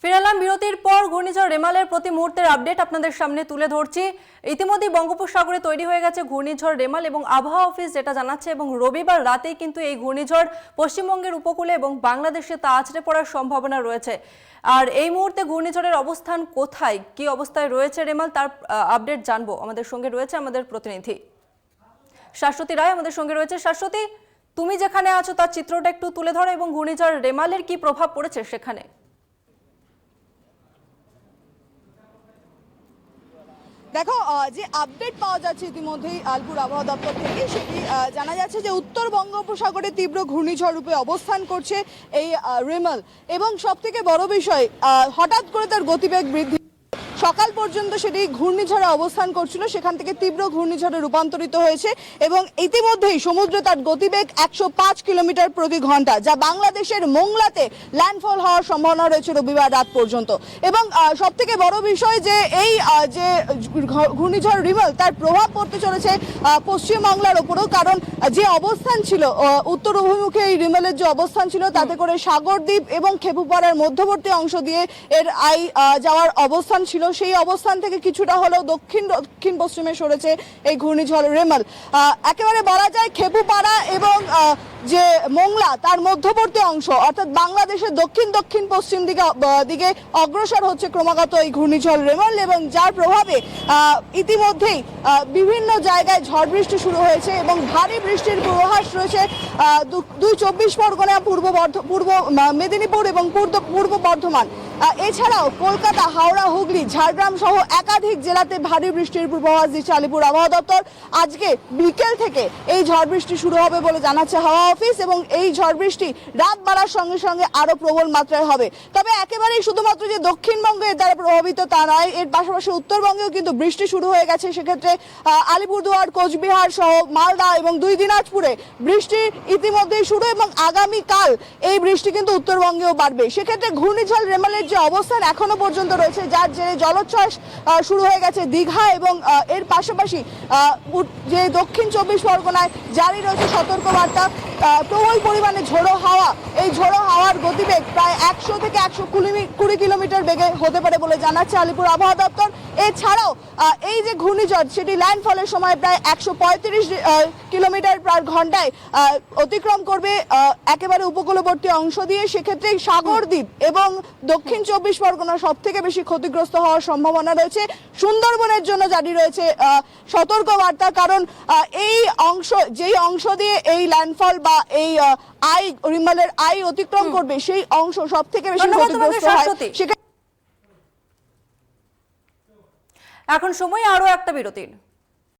ফিরালাম বিরতির পর ঘূর্ণিঝড় রেমালের প্রতি মুহূর্তের আপডেট আপনাদের সামনে তুলে ধরছি। ইতিমধ্যে বঙ্গোপসাগরে তৈরি হয়ে গেছে ঘূর্ণিঝড় রেমাল এবং আবহাওয়া অফিস যেটা জানাচ্ছে এবং রবিবার রাতেই কিন্তু এই ঘূর্ণিঝড় পশ্চিমবঙ্গের উপকূলে এবং বাংলাদেশে তা আছড়ে পড়ার সম্ভাবনা রয়েছে। আর এই মুহূর্তে ঘূর্ণিঝড়ের অবস্থান কোথায়, কি অবস্থায় রয়েছে রেমাল, তার আপডেট জানবো। আমাদের সঙ্গে রয়েছে আমাদের প্রতিনিধি শাশ্বতী রায় আমাদের সঙ্গে রয়েছে। শাশ্বতী, তুমি যেখানে আছো তার চিত্রটা একটু তুলে ধরো এবং ঘূর্ণিঝড় রেমালের কি প্রভাব পড়েছে সেখানে। দেখো, যে আপডেট পাওয়া যাচ্ছে ইতিমধ্যেই আলিপুর আবহাওয়া দপ্তর থেকে, সেটি জানা যাচ্ছে যে উত্তর বঙ্গোপসাগরে তীব্র ঘূর্ণিঝড় রূপে অবস্থান করছে এই রেমাল, এবং সবথেকে বড় বিষয় হঠাৎ করে তার গতিবেগ বৃদ্ধি। সকাল পর্যন্ত সেটি ঘূর্ণিঝড়ে অবস্থান করছিল, সেখান থেকে তীব্র ঘূর্ণিঝড়ে রূপান্তরিত হয়েছে এবং ইতিমধ্যেই সমুদ্রে তার গতিবেগ 105 কিলোমিটার প্রতি ঘন্টা, যা বাংলাদেশের মোংলাতে ল্যান্ডফল হওয়ার সম্ভাবনা রয়েছে রবিবার রাত পর্যন্ত। এবং সবথেকে বড় বিষয় যে এই যে ঘূর্ণিঝড় রিমাল, তার প্রভাব পড়তে চলেছে পশ্চিমবাংলার ওপরও, কারণ যে অবস্থান ছিল উত্তর অভিমুখে এই রিমালের যে অবস্থান ছিল, তাতে করে সাগরদ্বীপ এবং খেপুপাড়ার মধ্যবর্তী অংশ দিয়ে এর যাওয়ার অবস্থান ছিল, সেই অবস্থান থেকে কিছুটা হলেও দক্ষিণ পশ্চিমে সরেছে এই ঘূর্ণিঝড় রেমাল। একেবারে বলা যায় খেপুপাড়া এবং যে মোংলা তার মধ্যবর্তী অংশ, অর্থাৎ বাংলাদেশের দক্ষিণ পশ্চিম দিকে অগ্রসর হচ্ছে ক্রমাগত এই ঘূর্ণিঝড় রেমাল, এবং যার প্রভাবে ইতিমধ্যেই বিভিন্ন জায়গায় ঝড় বৃষ্টি শুরু হয়েছে এবং ভারী বৃষ্টির পূর্বাভাস রয়েছে দুই 24 পরগনা, পূর্ব মেদিনীপুর এবং পূর্ব বর্ধমান। এছাড়াও কলকাতা, হাওড়া, হুগলি, ঝাড়গ্রাম সহ একাধিক জেলাতে ভারী বৃষ্টির পূর্বাভাস দিচ্ছে আলিপুর আবহাওয়া দপ্তর। আজকে বিকেল থেকে এই ঝড় বৃষ্টি শুরু হবে বলে জানাচ্ছে হাওয়া অফিস, এবং এই ঝড় বৃষ্টি রাত বাড়ার সঙ্গে সঙ্গে আরো প্রবল মাত্রায় হবে। তবে একেবারেই শুধুমাত্র যে দক্ষিণবঙ্গ এর দ্বারা প্রভাবিত তা নয়, এর পাশাপাশি উত্তরবঙ্গেও কিন্তু বৃষ্টি শুরু হয়ে গেছে। সেক্ষেত্রে আলিপুরদুয়ার, কোচবিহার সহ মালদা এবং দুই দিনাজপুরে বৃষ্টি ইতিমধ্যেই শুরু, এবং আগামীকাল এই বৃষ্টি কিন্তু উত্তরবঙ্গেও বাড়বে। সেক্ষেত্রে ঘূর্ণিঝড় রেমালের যে অবস্থান এখনো পর্যন্ত রয়েছে, যার জেরে জলোচ্ছ্বাস শুরু হয়ে গেছে দীঘা, এবং এর পাশাপাশি যে দক্ষিণ 24 পরগনায় জারি রয়েছে সতর্কবার্তা। প্রবল পরিমাণে ঝোড়ো হাওয়া, এই ঝোড়ো হাওয়ার গতিবেগ প্রায় 100 থেকে 120 কিলোমিটার বেগে হতে পারে বলে জানাচ্ছে আলিপুর আবহাওয়া দপ্তর। এছাড়াও এই যে ঘূর্ণিঝড়, সেটি ল্যান্ডফলের সময় প্রায় 135 কিলোমিটার পার ঘন্টায় অতিক্রম করবে একেবারে উপকূলবর্তী অংশ দিয়ে। সেক্ষেত্রে সাগরদ্বীপ এবং দক্ষিণ 24 পরগনা সব থেকে বেশি ক্ষতিগ্রস্ত হওয়ার সম্ভাবনা রয়েছে। সুন্দরবনের জন্য জারি রয়েছে সতর্কবার্তা, কারণ যেই অংশ দিয়ে এই ল্যান্ডফল বা এই রিমালের অতিক্রম করবে, সেই অংশ সব থেকে বেশি ক্ষতিগ্রস্ত হয়। এখন সময় আরো একটা বিরতির।